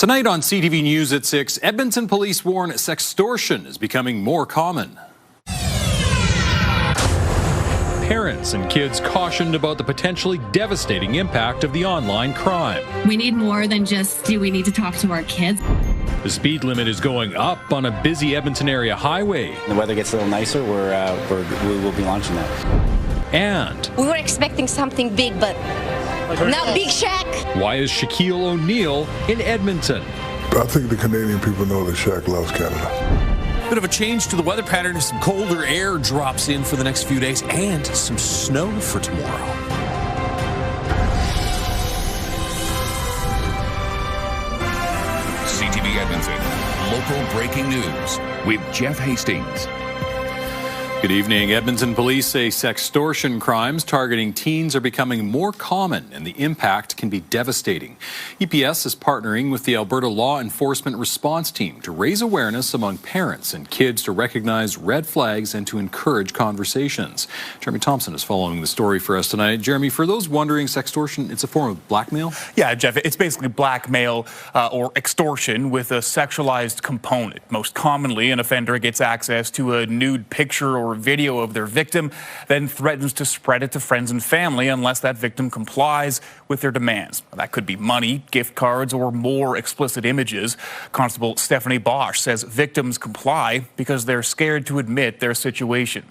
Tonight on CTV News at 6, Edmonton police warn sextortion is becoming more common. Parents and kids cautioned about the potentially devastating impact of the online crime. We need more than just, do we need to talk to our kids? The speed limit is going up on a busy Edmonton area highway. The weather gets a little nicer, we will be launching that. And we were expecting something big, but not Big Shaq. Why is Shaquille O'Neal in Edmonton? I think the Canadian people know that Shaq loves Canada. Bit of a change to the weather pattern as some colder air drops in for the next few days and some snow for tomorrow. CTV Edmonton, local breaking news with Jeff Hastings. Good evening. Edmonton police say sextortion crimes targeting teens are becoming more common and the impact can be devastating. EPS is partnering with the Alberta Law Enforcement Response Team to raise awareness among parents and kids to recognize red flags and to encourage conversations. Jeremy Thompson is following the story for us tonight. Jeremy, for those wondering, sextortion, it's a form of blackmail? Yeah, Jeff, it's basically blackmail or extortion with a sexualized component. Most commonly, an offender gets access to a nude picture or video of their victim, then threatens to spread it to friends and family unless that victim complies with their demands. That could be money, gift cards, or more explicit images. Constable Stephanie Bosch says victims comply because they're scared to admit their situation.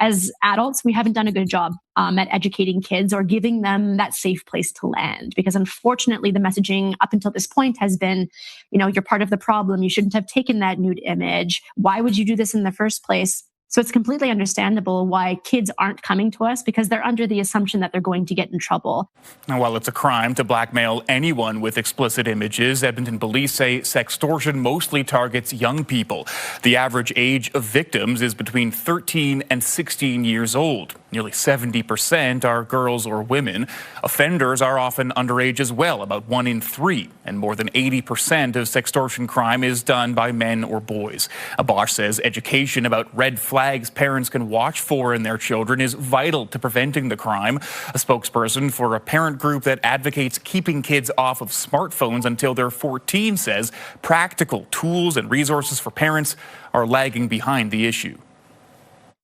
As adults, we haven't done a good job at educating kids or giving them that safe place to land, because unfortunately the messaging up until this point has been, you're part of the problem. You shouldn't have taken that nude image. Why would you do this in the first place? So it's completely understandable why kids aren't coming to us, because they're under the assumption that they're going to get in trouble. Now, while it's a crime to blackmail anyone with explicit images, Edmonton police say sextortion mostly targets young people. The average age of victims is between 13 and 16 years old. Nearly 70% are girls or women. Offenders are often underage as well, about 1 in 3. And more than 80% of sextortion crime is done by men or boys. Bosch says education about red flags parents can watch for in their children is vital to preventing the crime. A spokesperson for a parent group that advocates keeping kids off of smartphones until they're 14 says practical tools and resources for parents are lagging behind the issue.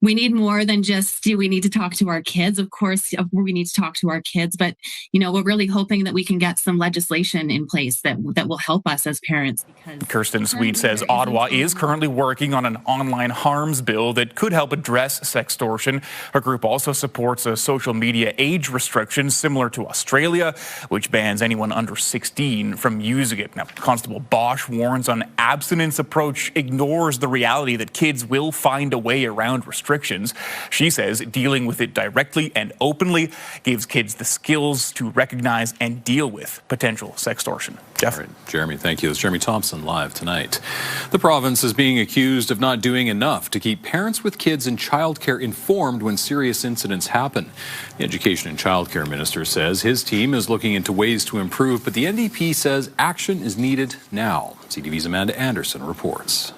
We need more than just, do we need to talk to our kids? Of course, we need to talk to our kids, but, we're really hoping that we can get some legislation in place that will help us as parents. Because Kirsten Sweet says Ottawa is currently working on an online harms bill that could help address sextortion. Her group also supports a social media age restriction similar to Australia, which bans anyone under 16 from using it. Now, Constable Bosch warns an abstinence approach ignores the reality that kids will find a way around restrictions. She says dealing with it directly and openly gives kids the skills to recognize and deal with potential sextortion. Jeff? All right, Jeremy, thank you. It's Jeremy Thompson live tonight. The province is being accused of not doing enough to keep parents with kids in childcare informed when serious incidents happen. The Education and Childcare Minister says his team is looking into ways to improve, but the NDP says action is needed now. CTV's Amanda Anderson reports.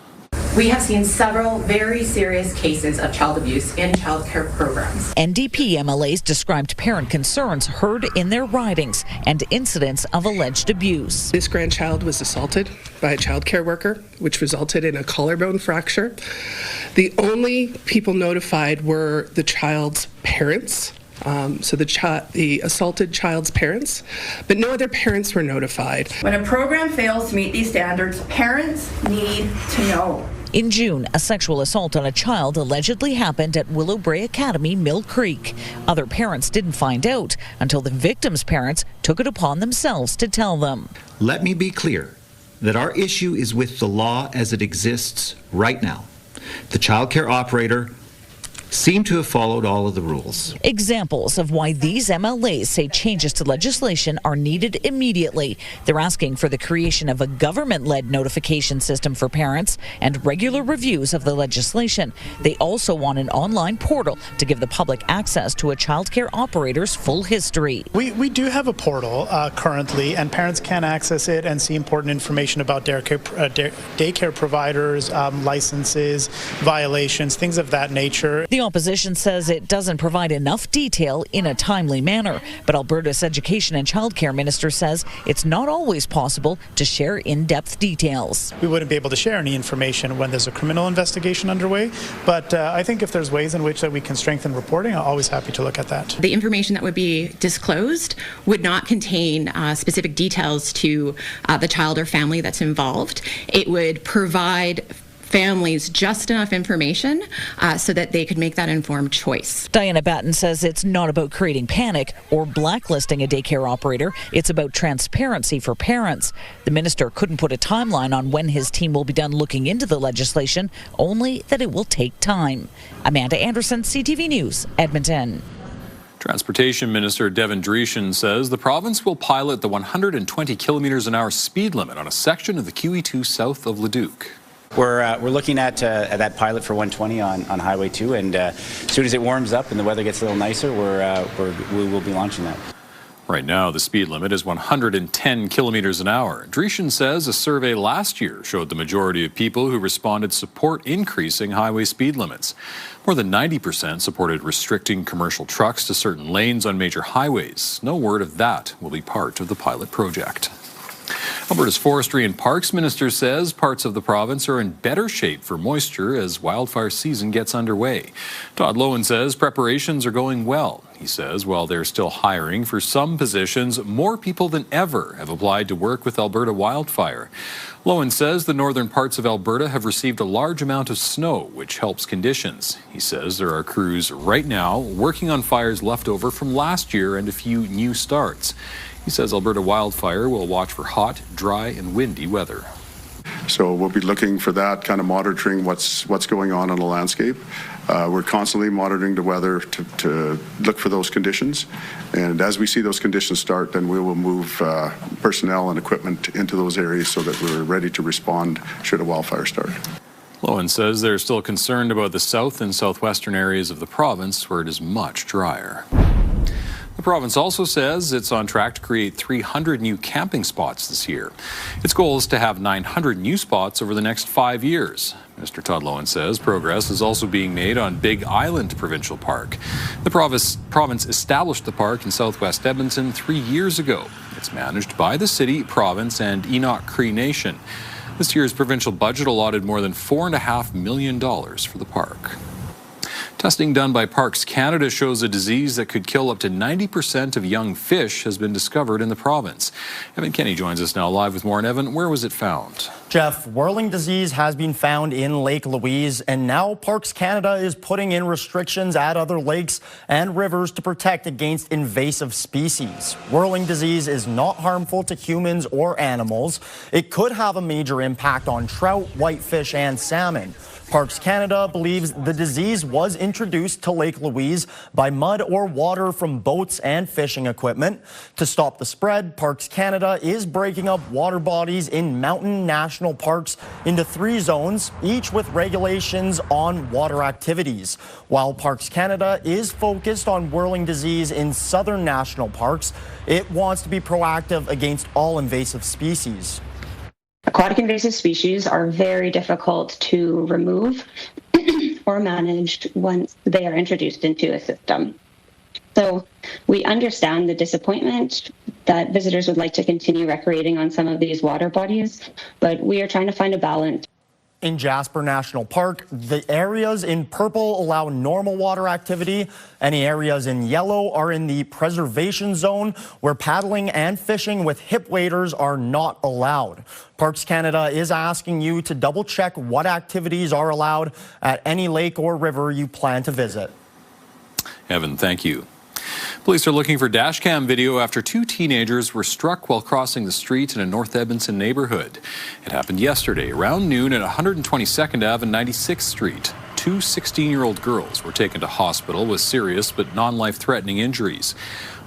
We have seen several very serious cases of child abuse in childcare programs. NDP MLAs described parent concerns heard in their ridings and incidents of alleged abuse. This grandchild was assaulted by a childcare worker, which resulted in a collarbone fracture. The only people notified were the child's parents. So the assaulted child's parents, but no other parents were notified. When a program fails to meet these standards, parents need to know. In June, a sexual assault on a child allegedly happened at Willowbrae Academy, Mill Creek. Other parents didn't find out until the victim's parents took it upon themselves to tell them. Let me be clear that our issue is with the law as it exists right now. The childcare operator seem to have followed all of the rules. Examples of why these MLAs say changes to legislation are needed immediately. They're asking for the creation of a government-led notification system for parents and regular reviews of the legislation. They also want an online portal to give the public access to a childcare operator's full history. We do have a portal currently, and parents can access it and see important information about daycare providers, licenses, violations, things of that nature. The opposition says it doesn't provide enough detail in a timely manner, but Alberta's Education and Childcare Minister says it's not always possible to share in-depth details. We wouldn't be able to share any information when there's a criminal investigation underway, but I think if there's ways in which that we can strengthen reporting, I'm always happy to look at that. The information that would be disclosed would not contain specific details to the child or family that's involved. It would provide families just enough information so that they could make that informed choice. Diana Batten says it's not about creating panic or blacklisting a daycare operator. It's about transparency for parents. The minister couldn't put a timeline on when his team will be done looking into the legislation, only that it will take time. Amanda Anderson, CTV News, Edmonton. Transportation Minister Devin Dreeshen says the province will pilot the 120 kilometres an hour speed limit on a section of the QE2 south of Leduc. We're looking at that pilot for 120 on Highway 2, and as soon as it warms up and the weather gets a little nicer, we will be launching that. Right now, the speed limit is 110 kilometres an hour. Dreeshen says a survey last year showed the majority of people who responded support increasing highway speed limits. More than 90% supported restricting commercial trucks to certain lanes on major highways. No word of that will be part of the pilot project. Alberta's Forestry and Parks Minister says parts of the province are in better shape for moisture as wildfire season gets underway. Todd Loewen says preparations are going well. He says while they're still hiring for some positions, more people than ever have applied to work with Alberta Wildfire. Loewen says the northern parts of Alberta have received a large amount of snow, which helps conditions. He says there are crews right now working on fires left over from last year and a few new starts. He says Alberta Wildfire will watch for hot, dry, and windy weather. So we'll be looking for that, kind of monitoring what's going on the landscape. We're constantly monitoring the weather to look for those conditions. And as we see those conditions start, then we will move personnel and equipment into those areas so that we're ready to respond should a wildfire start. Loewen says they're still concerned about the south and southwestern areas of the province where it is much drier. The province also says it's on track to create 300 new camping spots this year. Its goal is to have 900 new spots over the next 5 years. Mr. Todd Loewen says progress is also being made on Big Island Provincial Park. The province established the park in southwest Edmonton 3 years ago. It's managed by the city, province, and Enoch Cree Nation. This year's provincial budget allotted more than $4.5 million for the park. Testing done by Parks Canada shows a disease that could kill up to 90% of young fish has been discovered in the province. Evan Kenny joins us now live with more. And Evan, where was it found? Jeff, whirling disease has been found in Lake Louise, and now Parks Canada is putting in restrictions at other lakes and rivers to protect against invasive species. Whirling disease is not harmful to humans or animals. It could have a major impact on trout, whitefish, and salmon. Parks Canada believes the disease was introduced to Lake Louise by mud or water from boats and fishing equipment. To stop the spread, Parks Canada is breaking up water bodies in mountain national parks into 3 zones, each with regulations on water activities. While Parks Canada is focused on whirling disease in southern national parks, it wants to be proactive against all invasive species. Aquatic invasive species are very difficult to remove or manage once they are introduced into a system. So we understand the disappointment that visitors would like to continue recreating on some of these water bodies, but we are trying to find a balance. In Jasper National Park, the areas in purple allow normal water activity. Any areas in yellow are in the preservation zone, where paddling and fishing with hip waders are not allowed. Parks Canada is asking you to double check what activities are allowed at any lake or river you plan to visit. Evan, thank you. Police are looking for dashcam video after 2 teenagers were struck while crossing the street in a North Edmonton neighborhood. It happened yesterday around noon at 122nd Ave and 96th Street. 2 16-year-old girls were taken to hospital with serious but non-life-threatening injuries.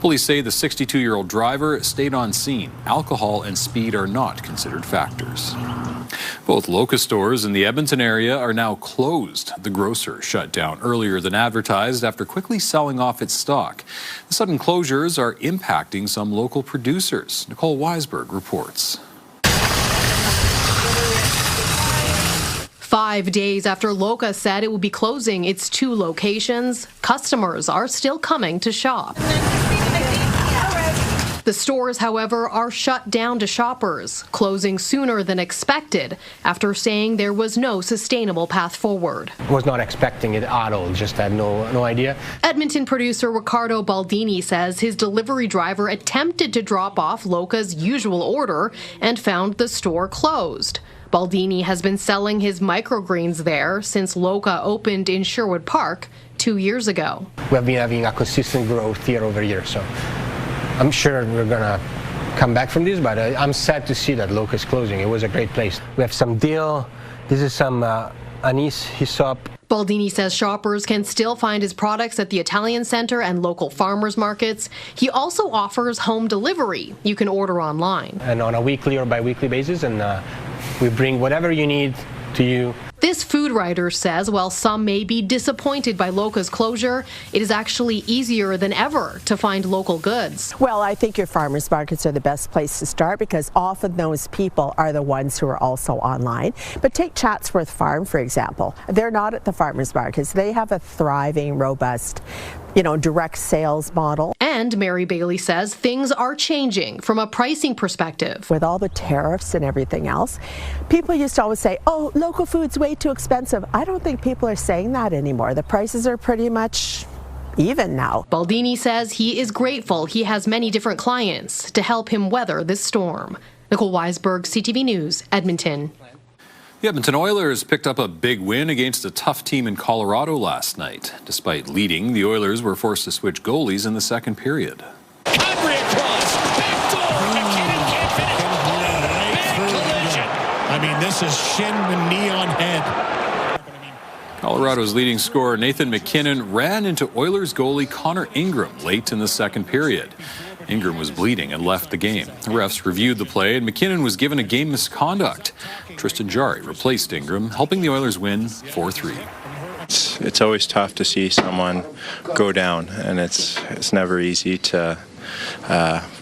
Police say the 62-year-old driver stayed on scene. Alcohol and speed are not considered factors. Both Locust stores in the Edmonton area are now closed. The grocer shut down earlier than advertised after quickly selling off its stock. The sudden closures are impacting some local producers. Nicole Weisberg reports. 5 5 days after Loca said it will be closing its 2 locations, customers are still coming to shop. The stores, however, are shut down to shoppers, closing sooner than expected after saying there was no sustainable path forward. Was not expecting it at all, just had no idea. Edmonton producer Ricardo Baldini says his delivery driver attempted to drop off Loca's usual order and found the store closed. Baldini has been selling his microgreens there since Loca opened in Sherwood Park 2 years ago. We have been having a consistent growth year over year, so I'm sure we're going to come back from this, but I'm sad to see that Loca is closing. It was a great place. We have some dill. This is some anise hyssop. Baldini says shoppers can still find his products at the Italian Centre and local farmers markets. He also offers home delivery. You can order online. And on a weekly or bi-weekly basis, and we bring whatever you need to you. This food writer says while some may be disappointed by Loca's closure, it is actually easier than ever to find local goods. Well, I think your farmers markets are the best place to start because often those people are the ones who are also online. But take Chatsworth Farm, for example. They're not at the farmers markets. They have a thriving, robust, direct sales model. And Mary Bailey says things are changing from a pricing perspective. With all the tariffs and everything else, people used to always say, oh, local food's way too expensive. I don't think people are saying that anymore. The prices are pretty much even now. Baldini says he is grateful he has many different clients to help him weather this storm. Nicole Weisberg, CTV News, Edmonton. The Edmonton Oilers picked up a big win against a tough team in Colorado last night. Despite leading, the Oilers were forced to switch goalies in the second period. I mean, this is shin and knee on head. Colorado's leading scorer Nathan McKinnon ran into Oilers goalie Connor Ingram late in the second period. Ingram was bleeding and left the game. The refs reviewed the play and McKinnon was given a game misconduct. Tristan Jarry replaced Ingram, helping the Oilers win 4-3. It's always tough to see someone go down, and it's never easy to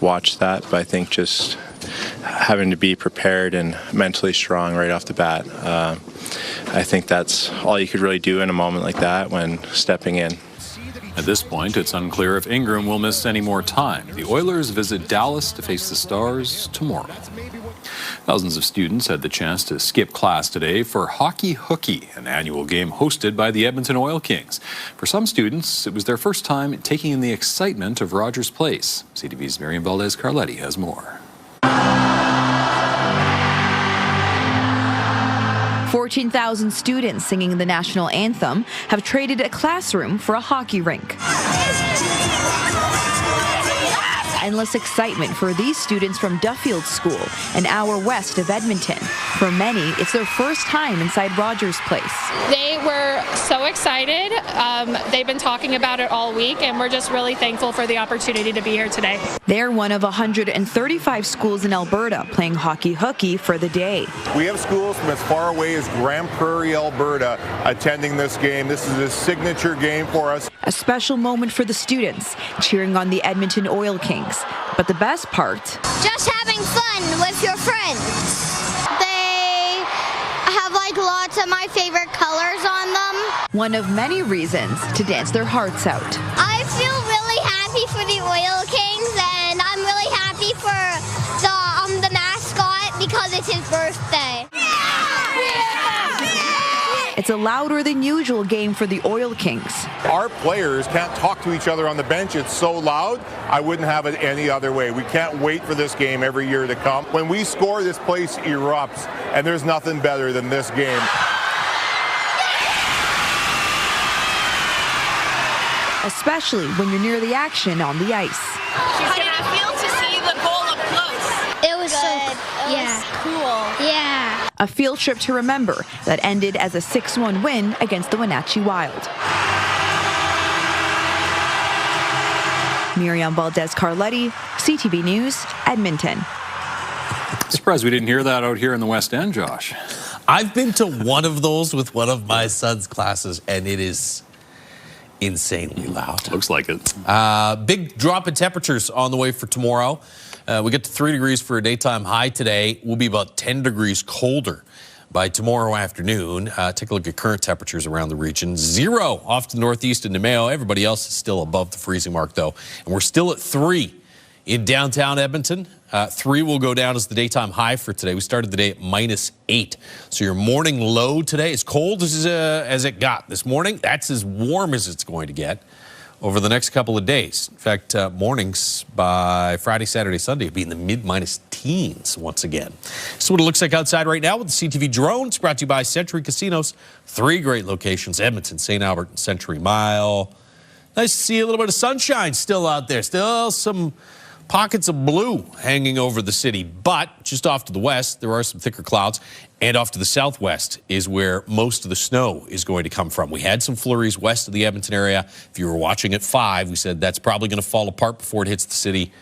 watch that, but I think just having to be prepared and mentally strong right off the bat, I think that's all you could really do in a moment like that when stepping in. At this point, it's unclear if Ingram will miss any more time. The Oilers visit Dallas to face the Stars tomorrow. Thousands of students had the chance to skip class today for Hookie, an annual game hosted by the Edmonton Oil Kings. For some students, it was their first time taking in the excitement of Rogers Place. CTV's Miriam Valdez-Carletti has more. 14,000 students singing the national anthem have traded a classroom for a hockey rink. Endless excitement for these students from Duffield School, an hour west of Edmonton. For many, it's their first time inside Rogers Place. They were so excited. They've been talking about it all week, and we're just really thankful for the opportunity to be here today. They're one of 135 schools in Alberta playing hookie for the day. We have schools from as far away as Grand Prairie, Alberta, attending this game. This is a signature game for us. A special moment for the students, cheering on the Edmonton Oil Kings. But the best part, just having fun with your friends. They have lots of my favorite colors on them. One of many reasons to dance their hearts out. I feel really happy for the Oil Kings, and I'm really happy for the mascot because it's his birthday. It's a louder than usual game for the Oil Kings. Our players can't talk to each other on the bench. It's so loud. I wouldn't have it any other way. We can't wait for this game every year to come. When we score, this place erupts, and there's nothing better than this game. Especially when you're near the action on the ice. How did it feel to see the goal up close? It was good. Cool. Yeah. A field trip to remember that ended as a 6-1 win against the Wenatchee Wild. Miriam Valdez-Carletti, CTV News, Edmonton. Surprised we didn't hear that out here in the West End, Josh. I've been to one of those with one of my son's classes, and it is insanely loud. Looks like it. Big drop in temperatures on the way for tomorrow. We get to 3 degrees for a daytime high today. We'll be about 10 degrees colder by tomorrow afternoon. Take a look at current temperatures around the region. 0 off to the northeast in Nemeo. Everybody else is still above the freezing mark, though. And we're still at 3 in downtown Edmonton. 3 will go down as the daytime high for today. We started the day at -8. So your morning low today, as cold as it got this morning, that's as warm as it's going to get over the next couple of days. In fact, mornings by Friday, Saturday, Sunday will be in the mid-minus teens once again. So what it looks like outside right now with the CTV drone. It's brought to you by Century Casinos. 3 great locations, Edmonton, St. Albert, and Century Mile. Nice to see a little bit of sunshine still out there. Still some pockets of blue hanging over the city, but just off to the west, there are some thicker clouds, and off to the southwest is where most of the snow is going to come from. We had some flurries west of the Edmonton area. If you were watching at 5, we said that's probably going to fall apart before it hits the city.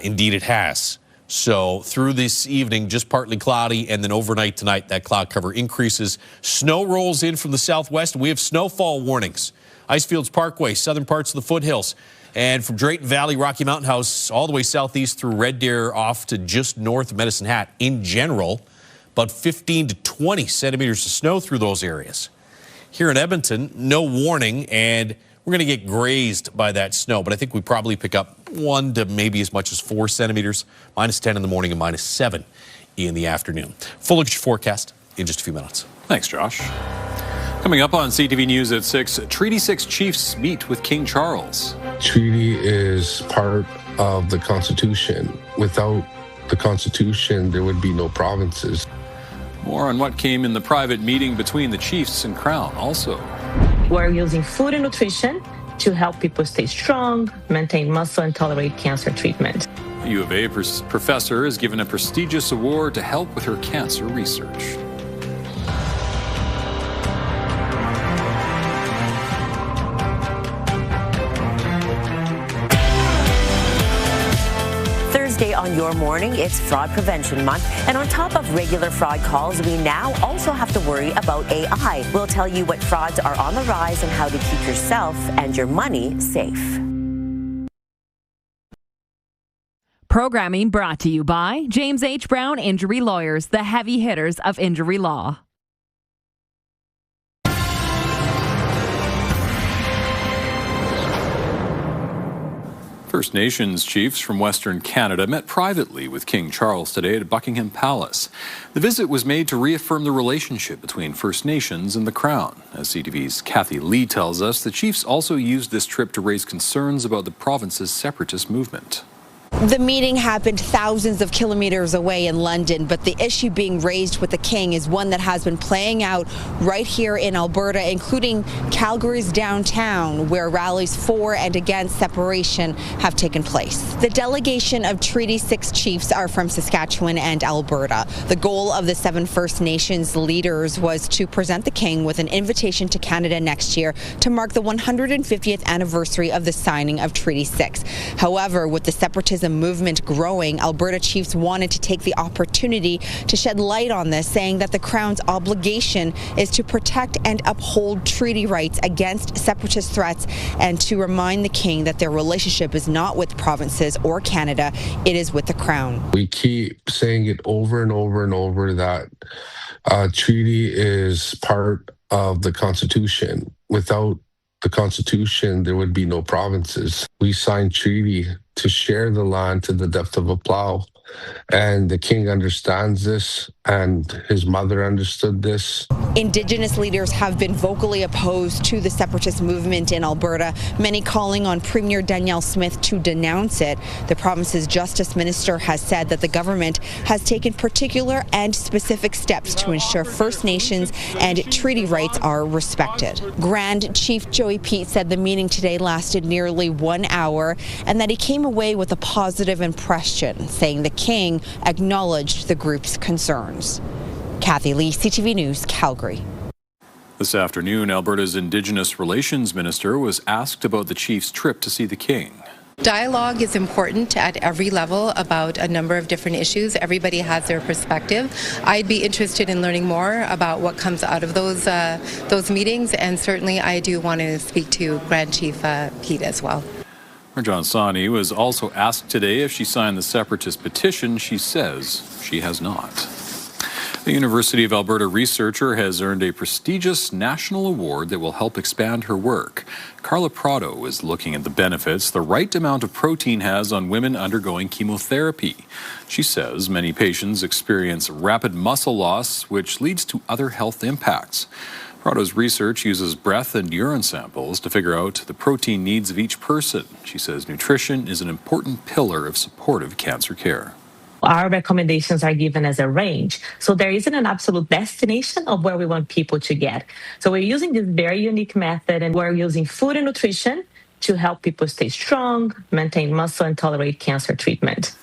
Indeed, it has. So through this evening, just partly cloudy, and then overnight tonight, that cloud cover increases. Snow rolls in from the southwest. We have snowfall warnings. Icefields Parkway, southern parts of the foothills. And from Drayton Valley, Rocky Mountain House, all the way southeast through Red Deer off to just north of Medicine Hat. In general, about 15 to 20 centimeters of snow through those areas. Here in Edmonton, no warning, and we're going to get grazed by that snow. But I think we probably pick up 1 to maybe as much as 4 centimeters, -10 in the morning and -7 in the afternoon. Full look at your forecast in just a few minutes. Thanks, Josh. Coming up on CTV News at 6, Treaty 6 chiefs meet with King Charles. Treaty is part of the Constitution. Without the Constitution, there would be no provinces. More on what came in the private meeting between the chiefs and Crown also. We're using food and nutrition to help people stay strong, maintain muscle, and tolerate cancer treatment. A U of A professor is given a prestigious award to help with her cancer research. On your morning, it's Fraud Prevention Month, and on top of regular fraud calls, we now also have to worry about AI. We'll tell you what frauds are on the rise and how to keep yourself and your money safe. Programming brought to you by James H. Brown Injury Lawyers, the heavy hitters of injury law. First Nations chiefs from Western Canada met privately with King Charles today at Buckingham Palace. The visit was made to reaffirm the relationship between First Nations and the Crown. As CTV's Kathy Lee tells us, the chiefs also used this trip to raise concerns about the province's separatist movement. The meeting happened thousands of kilometers away in London, but the issue being raised with the King is one that has been playing out right here in Alberta, including Calgary's downtown, where rallies for and against separation have taken place. The delegation of Treaty 6 chiefs are from Saskatchewan and Alberta. The goal of the 7 First Nations leaders was to present the King with an invitation to Canada next year to mark the 150th anniversary of the signing of Treaty 6. However, with the separatism movement growing, Alberta chiefs wanted to take the opportunity to shed light on this, saying that the Crown's obligation is to protect and uphold treaty rights against separatist threats and to remind the King that their relationship is not with provinces or Canada, it is with the Crown. We keep saying it over and over and over that treaty is part of the Constitution. Without the Constitution, there would be no provinces. We signed treaty to share the land to the depth of a plow. And the King understands this, and his mother understood this. Indigenous leaders have been vocally opposed to the separatist movement in Alberta, many calling on Premier Danielle Smith to denounce it. The province's Justice Minister has said that the government has taken particular and specific steps to ensure First Nations and treaty rights are respected. Grand Chief Joey Pete said the meeting today lasted nearly 1 hour and that he came away with a positive impression, saying the King acknowledged the group's concerns. Kathy Lee, CTV News, Calgary. This afternoon, Alberta's Indigenous Relations Minister was asked about the chief's trip to see the King. Dialogue is important at every level about a number of different issues. Everybody has their perspective. I'd be interested in learning more about what comes out of those meetings, and certainly I do want to speak to Grand Chief Pete as well. Marjan Sani was also asked today if she signed the separatist petition. She says she has not. The University of Alberta researcher has earned a prestigious national award that will help expand her work. Carla Prado is looking at the benefits the right amount of protein has on women undergoing chemotherapy. She says many patients experience rapid muscle loss, which leads to other health impacts. Prado's research uses breath and urine samples to figure out the protein needs of each person. She says nutrition is an important pillar of supportive cancer care. Our recommendations are given as a range. So there isn't an absolute destination of where we want people to get. So we're using this very unique method, and we're using food and nutrition to help people stay strong, maintain muscle, and tolerate cancer treatment.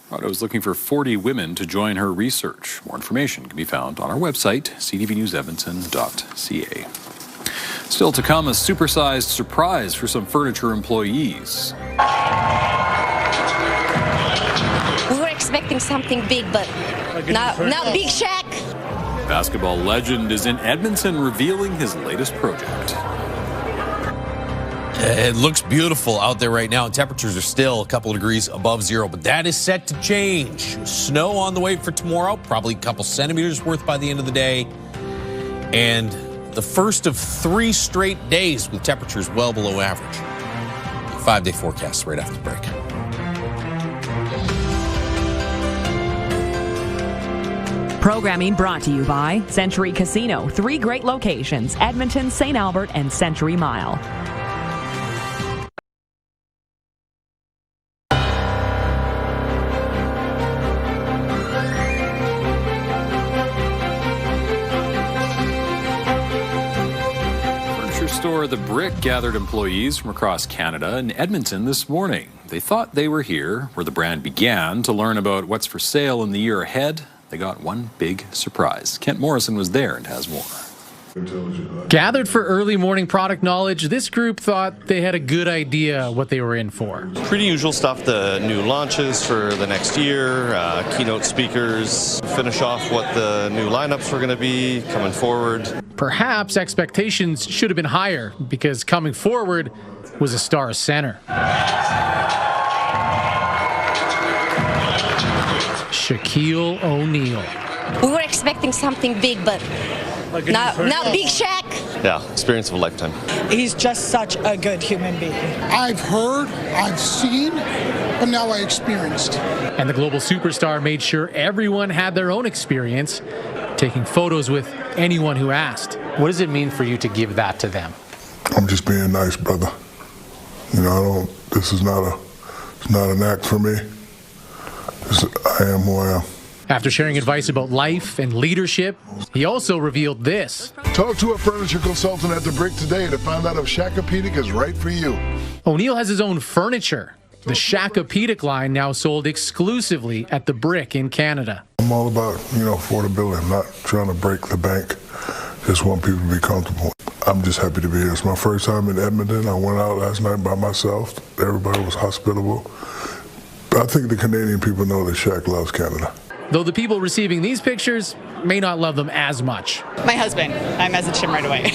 Prado is looking for 40 women to join her research. More information can be found on our website, ctvnewsedmonton.ca. Still to come, a supersized surprise for some furniture employees. We were expecting something big, but not big Shaq. Basketball legend is in Edmonton revealing his latest project. It looks beautiful out there right now, and temperatures are still a couple of degrees above zero, but that is set to change. Snow on the way for tomorrow, probably a couple centimeters worth by the end of the day, and the first of 3 straight days with temperatures well below average. 5-day forecast right after the break. Programming brought to you by Century Casino. 3 great locations: Edmonton, St. Albert, and Century Mile. Furniture store The Brick gathered employees from across Canada in Edmonton this morning. They thought they were here, where the brand began, to learn about what's for sale in the year ahead. They got one big surprise. Kent Morrison was there and has more. Gathered for early morning product knowledge, this group thought they had a good idea what they were in for. Pretty usual stuff, the new launches for the next year, keynote speakers, finish off what the new lineups were going to be coming forward. Perhaps expectations should have been higher, because coming forward was a star center. Shaquille O'Neal. We were expecting something big, but not big Shaq. Yeah, experience of a lifetime. He's just such a good human being. I've heard, I've seen, but now I experienced. And the global superstar made sure everyone had their own experience, taking photos with anyone who asked. What does it mean for you to give that to them? I'm just being nice, brother. You know, this is not an act for me. I am who I am. After sharing advice about life and leadership, he also revealed this. Talk to a furniture consultant at The Brick today to find out if Shaquille is right for you. O'Neal has his own furniture. The Shaquille line now sold exclusively at The Brick in Canada. I'm all about, affordability. I'm not trying to break the bank. Just want people to be comfortable. I'm just happy to be here. It's my first time in Edmonton. I went out last night by myself. Everybody was hospitable. I think the Canadian people know that Shaq loves Canada. Though the people receiving these pictures may not love them as much. My husband, I messaged him right away.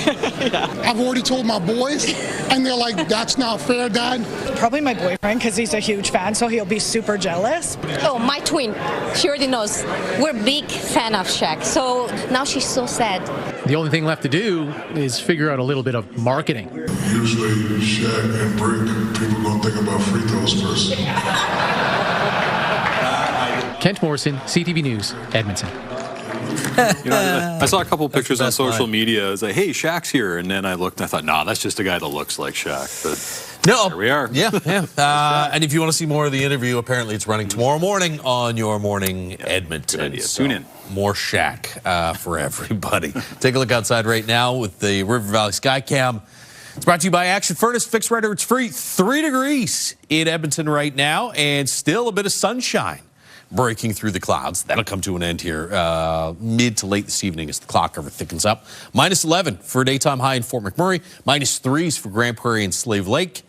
Yeah. I've already told my boys, and they're like, that's not fair, Dad. Probably my boyfriend, because he's a huge fan, so he'll be super jealous. Oh, my twin. She already knows. We're a big fan of Shaq, so now she's so sad. The only thing left to do is figure out a little bit of marketing. Usually, Shaq and Brick, people don't think about free throws first. Kent Morrison, CTV News, Edmonton. I saw a couple of pictures on social media. I was like, hey, Shaq's here. And then I looked and I thought, nah, that's just a guy that looks like Shaq. But no, here we are. Yeah. And if you want to see more of the interview, apparently it's running tomorrow morning on Your Morning Edmonton. Good idea. So Tune in. More Shaq for everybody. Take a look outside right now with the River Valley Skycam. It's brought to you by Action Furnace. Fixed right, it's free. 3 degrees in Edmonton right now, and still a bit of sunshine breaking through the clouds. That'll come to an end here mid to late this evening as the cloud cover thickens up. -11 for a daytime high in Fort McMurray. -3s for Grand Prairie and Slave Lake.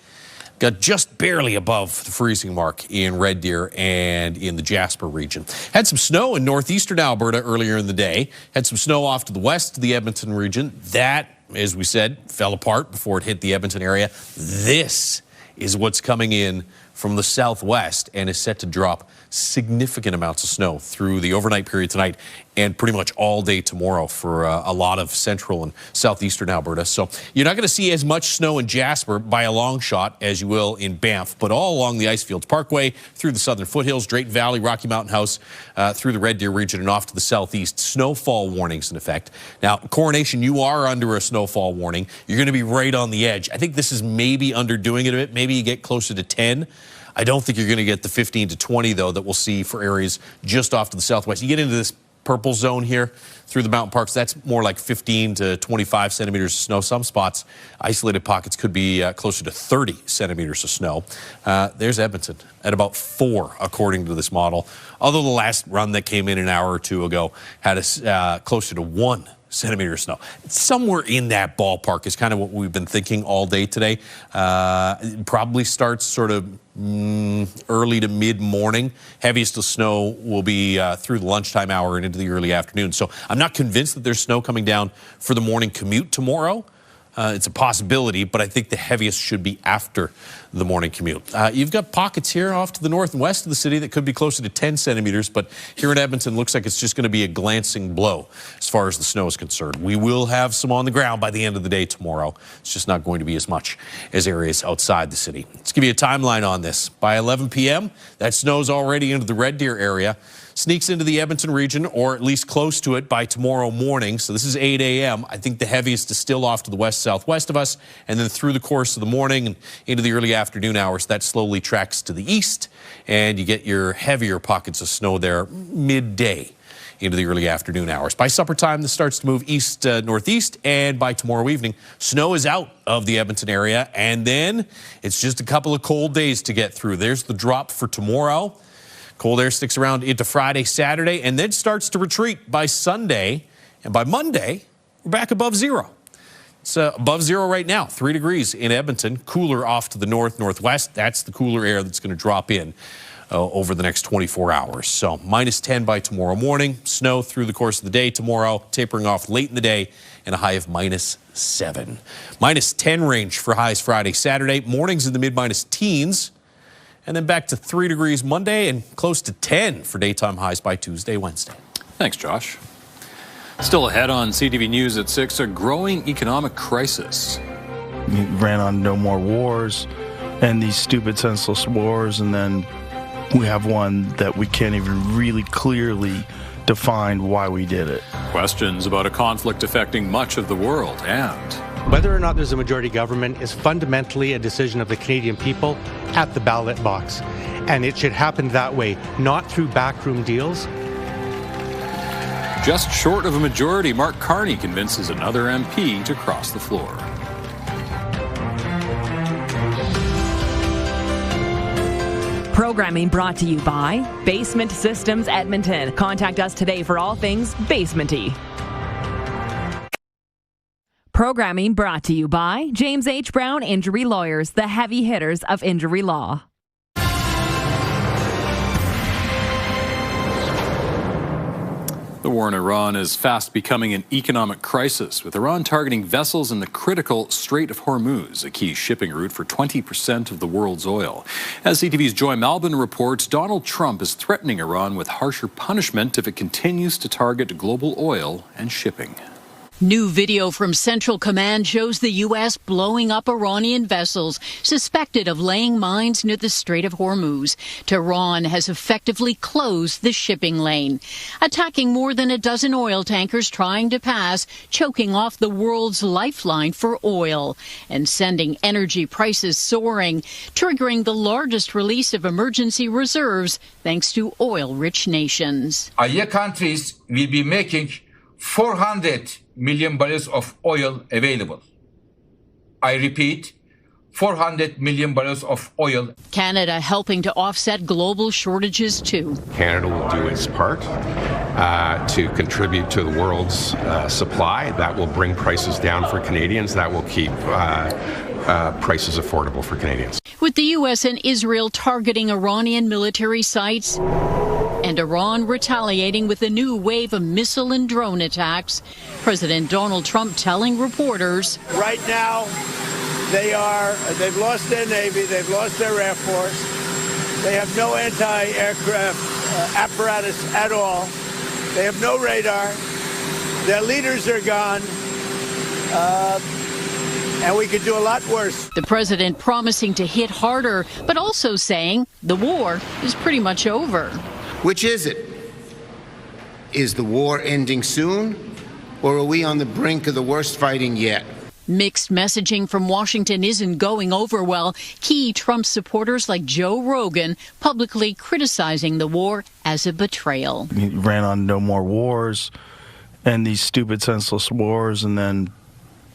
Got just barely above the freezing mark in Red Deer and in the Jasper region. Had some snow in northeastern Alberta earlier in the day. Had some snow off to the west of the Edmonton region. That, as we said, fell apart before it hit the Edmonton area. This is what's coming in from the southwest and is set to drop significant amounts of snow through the overnight period tonight and pretty much all day tomorrow for a lot of central and southeastern Alberta. So you're not going to see as much snow in Jasper by a long shot as you will in Banff, but all along the Icefields Parkway, through the southern foothills, Drayton Valley, Rocky Mountain House, through the Red Deer region and off to the southeast. Snowfall warnings in effect. Now, Coronation, you are under a snowfall warning. You're going to be right on the edge. I think this is maybe underdoing it a bit. Maybe you get closer to 10. I don't think you're going to get the 15 to 20, though, that we'll see for areas just off to the southwest. You get into this purple zone here through the mountain parks, that's more like 15 to 25 centimeters of snow. Some spots, isolated pockets, could be closer to 30 centimeters of snow. There's Edmonton at about 4, according to this model. Although the last run that came in an hour or two ago had us closer to 1 centimeter of snow. Somewhere in that ballpark is kind of what we've been thinking all day today. It probably starts sort of early to mid-morning. Heaviest of snow will be through the lunchtime hour and into the early afternoon. So I'm not convinced that there's snow coming down for the morning commute tomorrow. It's a possibility, but I think the heaviest should be after the morning commute. You've got pockets here off to the north and west of the city that could be closer to 10 centimeters, but here in Edmonton, looks like it's just going to be a glancing blow as far as the snow is concerned. We will have some on the ground by the end of the day tomorrow. It's just not going to be as much as areas outside the city. Let's give you a timeline on this. By 11 p.m., that snow's already into the Red Deer area. Sneaks into the Edmonton region, or at least close to it, by tomorrow morning. So this is 8 a.m. I think the heaviest is still off to the west-southwest of us, and then through the course of the morning and into the early afternoon hours, that slowly tracks to the east, and you get your heavier pockets of snow there midday into the early afternoon hours. By supper time, this starts to move east-northeast, and by tomorrow evening, snow is out of the Edmonton area, and then it's just a couple of cold days to get through. There's the drop for tomorrow. Cold air sticks around into Friday, Saturday, and then starts to retreat by Sunday. And by Monday, we're back above zero. It's above zero right now, 3 degrees in Edmonton. Cooler off to the north, northwest. That's the cooler air that's going to drop in over the next 24 hours. So minus 10 by tomorrow morning. Snow through the course of the day tomorrow, tapering off late in the day, and a high of minus 7. Minus 10 range for highs Friday, Saturday. Mornings in the mid-minus teens. And then back to 3 degrees Monday and close to 10 for daytime highs by Tuesday, Wednesday. Thanks, Josh. Still ahead on CTV News at 6, a growing economic crisis. We ran on no more wars and these stupid, senseless wars, and then we have one that we can't even really clearly define why we did it. Questions about a conflict affecting much of the world, and whether or not there's a majority government is fundamentally a decision of the Canadian people at the ballot box. And it should happen that way, not through backroom deals. Just short of a majority, Mark Carney convinces another MP to cross the floor. Programming brought to you by Basement Systems Edmonton. Contact us today for all things basement-y. Programming brought to you by James H. Brown Injury Lawyers, the heavy hitters of injury law. The war in Iran is fast becoming an economic crisis, with Iran targeting vessels in the critical Strait of Hormuz, a key shipping route for 20% of the world's oil. As CTV's Joy Malbon reports, Donald Trump is threatening Iran with harsher punishment if it continues to target global oil and shipping. New video from Central Command shows the U.S. blowing up Iranian vessels suspected of laying mines near the Strait of Hormuz. Tehran has effectively closed the shipping lane, attacking more than a dozen oil tankers trying to pass, choking off the world's lifeline for oil, and sending energy prices soaring, triggering the largest release of emergency reserves thanks to oil-rich nations. Our countries will be making 400 million barrels of oil available. I repeat, 400 million barrels of oil. Canada helping to offset global shortages too. Canada will do its part to contribute to the world's supply. That will bring prices down for Canadians. That will keep prices affordable for Canadians. With the U.S. and Israel targeting Iranian military sites, and Iran retaliating with a new wave of missile and drone attacks, President Donald Trump telling reporters, right now they've lost their Navy, they've lost their Air Force, They have no anti-aircraft apparatus at all. They have no radar. Their leaders are gone. And we could do a lot worse. The president promising to hit harder, but also saying the war is pretty much over. Which is it? Is the war ending soon, or are we on the brink of the worst fighting yet? Mixed messaging from Washington isn't going over well. Key Trump supporters like Joe Rogan publicly criticizing the war as a betrayal. He ran on no more wars and these stupid, senseless wars, and then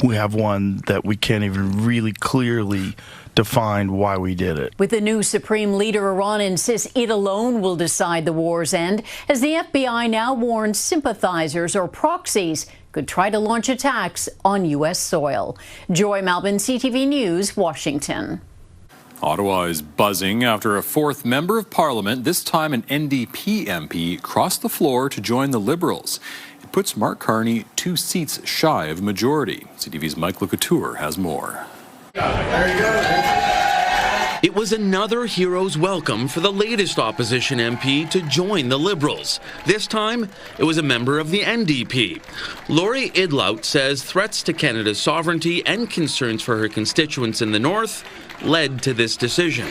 we have one that we can't even really clearly define why we did it. With the new Supreme Leader, Iran insists it alone will decide the war's end, as the FBI now warns sympathizers or proxies could try to launch attacks on U.S. soil. Joy Malbin, CTV News, Washington. Ottawa is buzzing after a fourth member of Parliament, this time an NDP MP, crossed the floor to join the Liberals. It puts Mark Carney 2 seats shy of majority. CTV's Mike Lecouture has more. It was another hero's welcome for the latest opposition MP to join the Liberals. This time, it was a member of the NDP. Lori Idlout says threats to Canada's sovereignty and concerns for her constituents in the north led to this decision.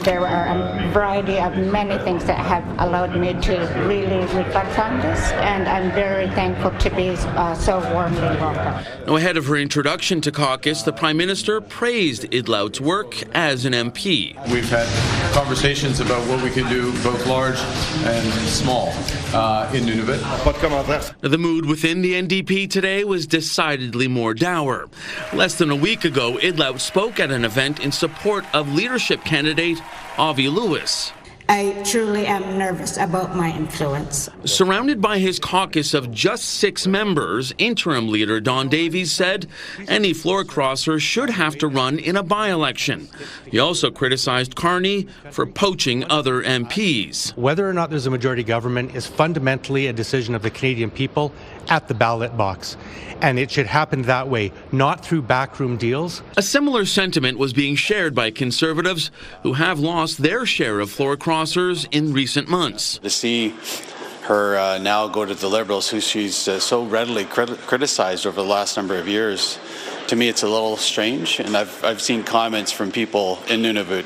There are a variety of many things that have allowed me to really reflect on this, and I'm very thankful to be so warmly welcomed. Now, ahead of her introduction to caucus, the Prime Minister praised Idlout's work as an MP. We've had conversations about what we can do, both large and small, in Nunavut. The mood within the NDP today was decidedly more dour. Less than a week ago, Idlout spoke at an event in support of leadership candidate Avi Lewis. I truly am nervous about my influence. Surrounded by his caucus of just 6 members, interim leader Don Davies said any floor crosser should have to run in a by-election. He also criticized Carney for poaching other MPs. Whether or not there's a majority government is fundamentally a decision of the Canadian people at the ballot box. And it should happen that way, not through backroom deals. A similar sentiment was being shared by Conservatives who have lost their share of floor crossers in recent months. To see her now go to the Liberals, who she's so readily criticized over the last number of years, to me it's a little strange. And I've seen comments from people in Nunavut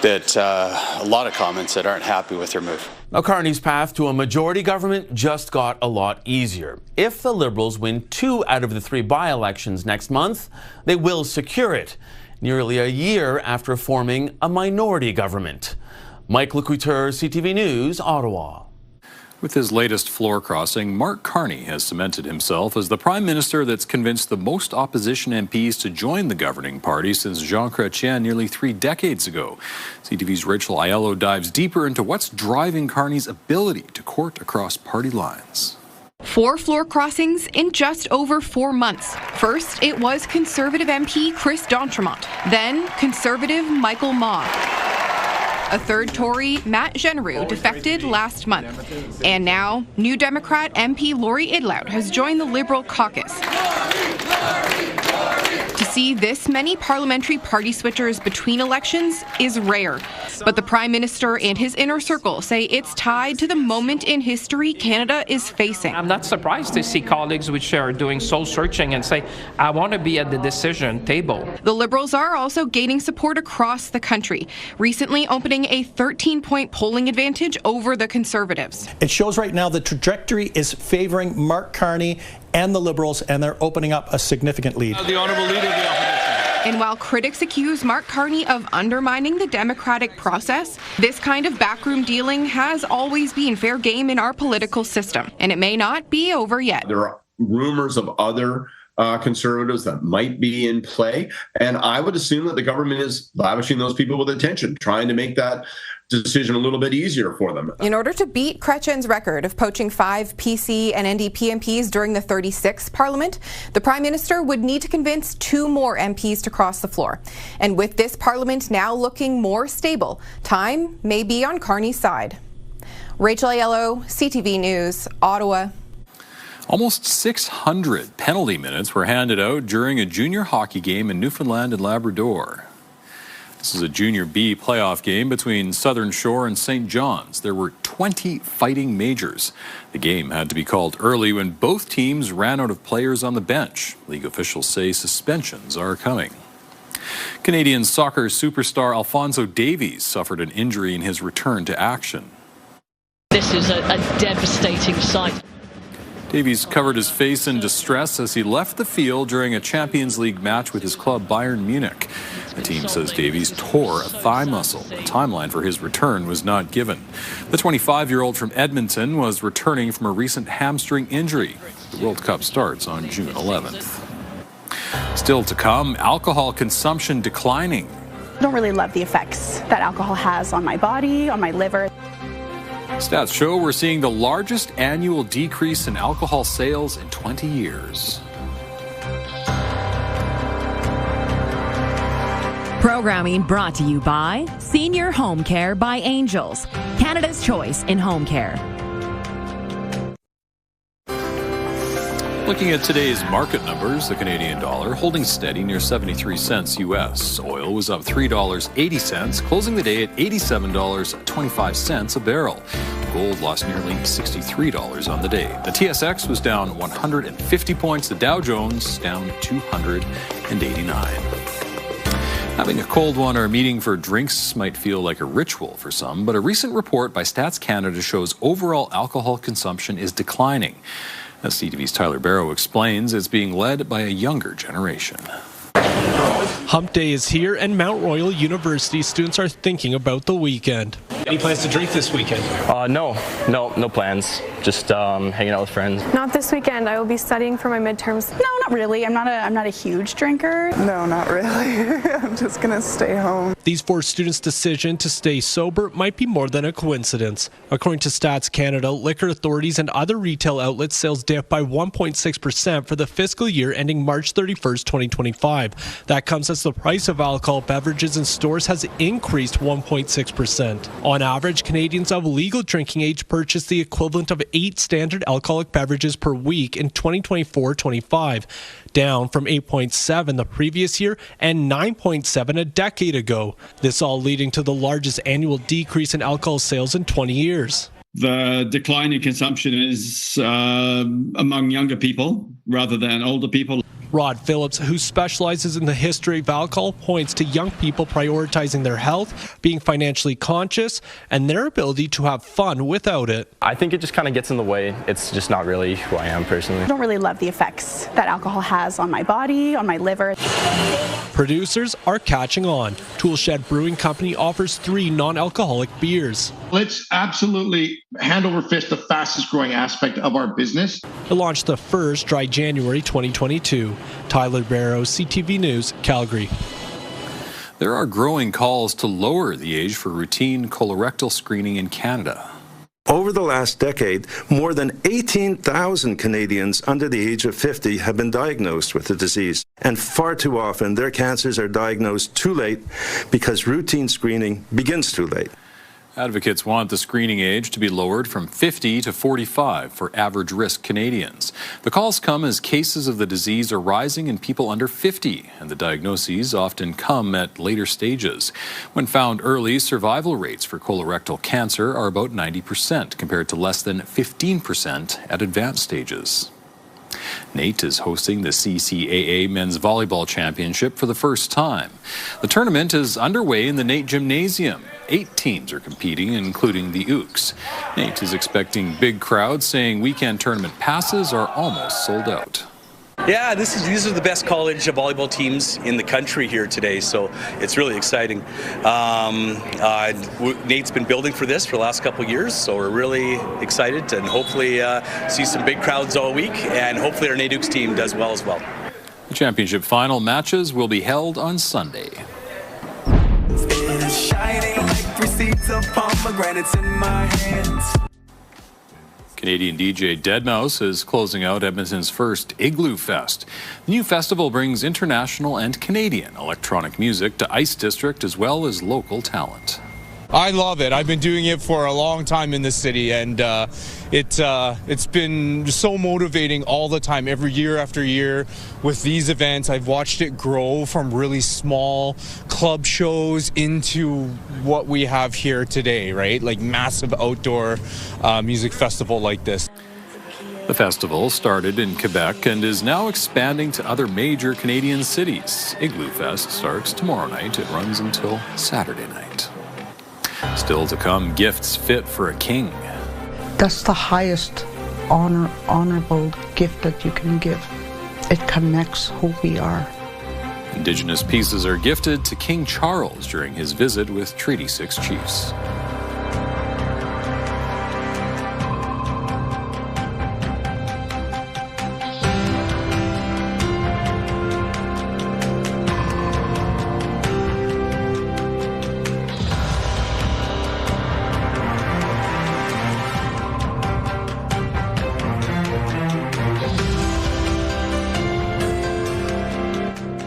that a lot of comments that aren't happy with her move. Now, Carney's path to a majority government just got a lot easier. If the Liberals win 2 out of the 3 by-elections next month, they will secure it, nearly a year after forming a minority government. Mike Lecouture, CTV News, Ottawa. With his latest floor crossing, Mark Carney has cemented himself as the Prime Minister that's convinced the most opposition MPs to join the governing party since Jean Chrétien nearly 3 decades ago. CTV's Rachel Aiello dives deeper into what's driving Carney's ability to court across party lines. 4 floor crossings in just over 4 months. First, it was Conservative MP Chris D'Entremont, then Conservative Michael Mauve. A third Tory, Matt Genereux, defected last month. And now, New Democrat MP Lori Idlout has joined the Liberal caucus. To see this many parliamentary party switchers between elections is rare. But the Prime Minister and his inner circle say it's tied to the moment in history Canada is facing. I'm not surprised to see colleagues which are doing soul searching and say, I want to be at the decision table. The Liberals are also gaining support across the country, recently opening a 13-point polling advantage over the Conservatives. It shows right now the trajectory is favoring Mark Carney and the Liberals, and they're opening up a significant lead. The Honourable Leader of the Opposition. And while critics accuse Mark Carney of undermining the democratic process, this kind of backroom dealing has always been fair game in our political system, and it may not be over yet. There are rumors of other Conservatives that might be in play, and I would assume that the government is lavishing those people with attention, trying to make that decision a little bit easier for them. In order to beat Chrétien's record of poaching 5 PC and NDP MPs during the 36th Parliament, the Prime Minister would need to convince 2 more MPs to cross the floor. And with this Parliament now looking more stable, time may be on Carney's side. Rachel Aiello, CTV News, Ottawa. Almost 600 penalty minutes were handed out during a junior hockey game in Newfoundland and Labrador. This is a Junior B playoff game between Southern Shore and St. John's. There were 20 fighting majors. The game had to be called early when both teams ran out of players on the bench. League officials say suspensions are coming. Canadian soccer superstar Alphonso Davies suffered an injury in his return to action. This is a devastating sight. Davies covered his face in distress as he left the field during a Champions League match with his club Bayern Munich. The team says Davies tore a thigh muscle. A timeline for his return was not given. The 25-year-old from Edmonton was returning from a recent hamstring injury. The World Cup starts on June 11th. Still to come, alcohol consumption declining. I don't really love the effects that alcohol has on my body, on my liver. Stats show we're seeing the largest annual decrease in alcohol sales in 20 years. Programming brought to you by Senior Home Care by Angels, Canada's choice in home care. Looking at today's market numbers, the Canadian dollar holding steady near 73 cents U.S. Oil was up $3.80, closing the day at $87.25 a barrel. Gold lost nearly $63 on the day. The TSX was down 150 points. The Dow Jones down 289. Having a cold one or a meeting for drinks might feel like a ritual for some, but a recent report by Stats Canada shows overall alcohol consumption is declining. As CTV's Tyler Barrow explains, it's being led by a younger generation. Hump Day is here, and Mount Royal University students are thinking about the weekend. Any plans to drink this weekend? No plans. Just hanging out with friends. Not this weekend. I will be studying for my midterms. No, not really. I'm not a huge drinker. No, not really. I'm just gonna stay home. These 4 students' decision to stay sober might be more than a coincidence. According to Stats Canada, liquor authorities and other retail outlets sales dipped by 1.6% for the fiscal year ending March 31st, 2025. That comes as the price of alcohol beverages in stores has increased 1.6%. On average, Canadians of legal drinking age purchased the equivalent of 8 standard alcoholic beverages per week in 2024-25, down from 8.7 the previous year and 9.7 a decade ago. This all leading to the largest annual decrease in alcohol sales in 20 years. The decline in consumption is among younger people rather than older people. Rod Phillips, who specializes in the history of alcohol, points to young people prioritizing their health, being financially conscious, and their ability to have fun without it. I think it just kind of gets in the way. It's just not really who I am personally. I don't really love the effects that alcohol has on my body, on my liver. Producers are catching on. Toolshed Brewing Company offers 3 non-alcoholic beers. Let's absolutely hand over fist the fastest growing aspect of our business. It launched the first dry January 2022. Tyler Barrow, CTV News, Calgary. There are growing calls to lower the age for routine colorectal screening in Canada. Over the last decade, more than 18,000 Canadians under the age of 50 have been diagnosed with the disease. And far too often, their cancers are diagnosed too late because routine screening begins too late. Advocates want the screening age to be lowered from 50 to 45 for average-risk Canadians. The calls come as cases of the disease are rising in people under 50, and the diagnoses often come at later stages. When found early, survival rates for colorectal cancer are about 90%, compared to less than 15% at advanced stages. Nate is hosting the CCAA Men's Volleyball Championship for the first time. The tournament is underway in the Nate Gymnasium. 8 teams are competing, including the Ooks. Nate is expecting big crowds, saying weekend tournament passes are almost sold out. Yeah, these are the best college volleyball teams in the country here today, so it's really exciting. Nate's been building for this for the last couple of years, so we're really excited and hopefully see some big crowds all week, and hopefully our Nate Ooks team does well as well. The championship final matches will be held on Sunday. Canadian DJ DeadMouse is closing out Edmonton's first Igloo Fest. The new festival brings international and Canadian electronic music to Ice District as well as local talent. I love it. I've been doing it for a long time in the city, and it's been so motivating all the time, every year after year with these events. I've watched it grow from really small club shows into what we have here today, right? Like massive outdoor music festival like this. The festival started in Quebec and is now expanding to other major Canadian cities. Igloo Fest starts tomorrow night. It runs until Saturday night. Still to come, gifts fit for a king. That's the highest honorable gift that you can give. It connects who we are. Indigenous pieces are gifted to King Charles during his visit with Treaty 6 chiefs.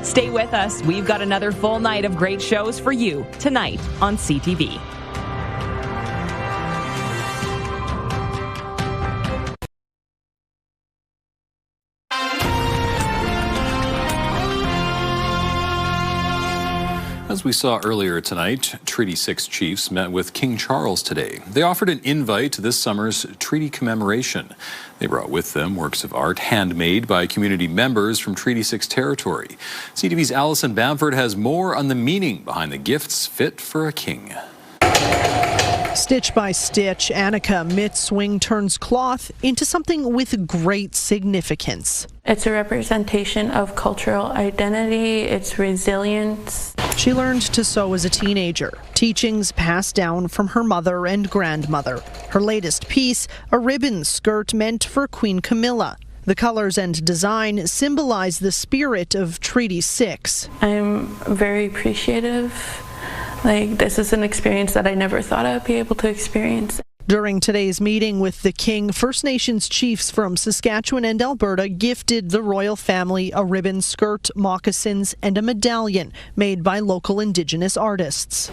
Stay with us. We've got another full night of great shows for you tonight on CTV. As we saw earlier tonight, Treaty 6 chiefs met with King Charles today. They offered an invite to this summer's treaty commemoration. They brought with them works of art handmade by community members from Treaty 6 territory. CTV's Alison Bamford has more on the meaning behind the gifts fit for a king. Stitch by stitch, Annika mid-swing turns cloth into something with great significance. It's a representation of cultural identity, it's resilience. She learned to sew as a teenager, teachings passed down from her mother and grandmother. Her latest piece, a ribbon skirt meant for Queen Camilla. The colors and design symbolize the spirit of Treaty 6. I'm very appreciative. This is an experience that I never thought I'd be able to experience. During today's meeting with the King, First Nations chiefs from Saskatchewan and Alberta gifted the royal family a ribbon skirt, moccasins, and a medallion made by local Indigenous artists.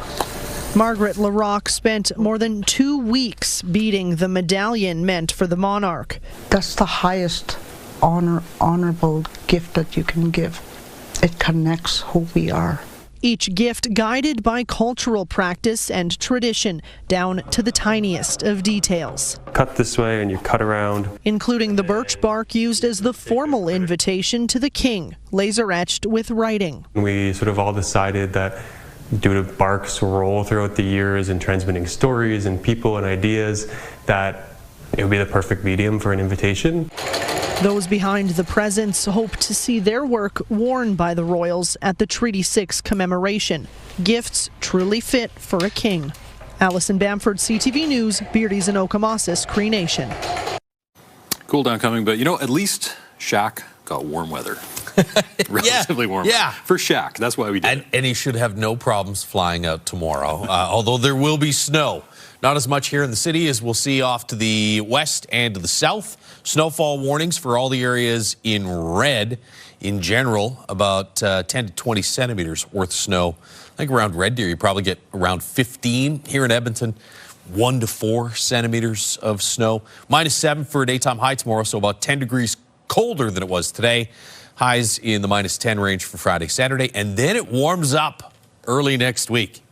Margaret LaRocque spent more than 2 weeks beating the medallion meant for the monarch. That's the highest honorable gift that you can give. It connects who we are. Each gift guided by cultural practice and tradition, down to the tiniest of details. Cut this way and you cut around. Including the birch bark used as the formal invitation to the king, laser etched with writing. We sort of all decided that due to bark's role throughout the years in transmitting stories and people and ideas, that it would be the perfect medium for an invitation. Those behind the presents hope to see their work worn by the royals at the Treaty 6 commemoration. Gifts truly fit for a king. Alison Bamford, CTV News, Beardy's and Okamassis, Cree Nation. Cool down coming, but at least Shaq got warm weather. Relatively warm weather. For Shaq, that's why we did it. And he should have no problems flying out tomorrow, although there will be snow. Not as much here in the city as we'll see off to the west and to the south. Snowfall warnings for all the areas in red. In general, about 10 to 20 centimeters worth of snow. I think around Red Deer, you probably get around 15. Here in Edmonton, 1 to 4 centimeters of snow. -7 for a daytime high tomorrow, so about 10 degrees colder than it was today. Highs in the -10 range for Friday, Saturday, and then it warms up early next week.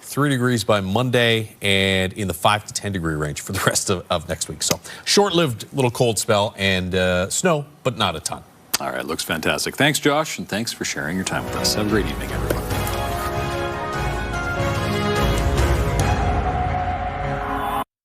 3 degrees by Monday and in the 5 to 10 degree range for the rest of next week. So short-lived little cold spell and snow, but not a ton. All right, looks fantastic. Thanks, Josh, and thanks for sharing your time with us. Have a great evening, everyone.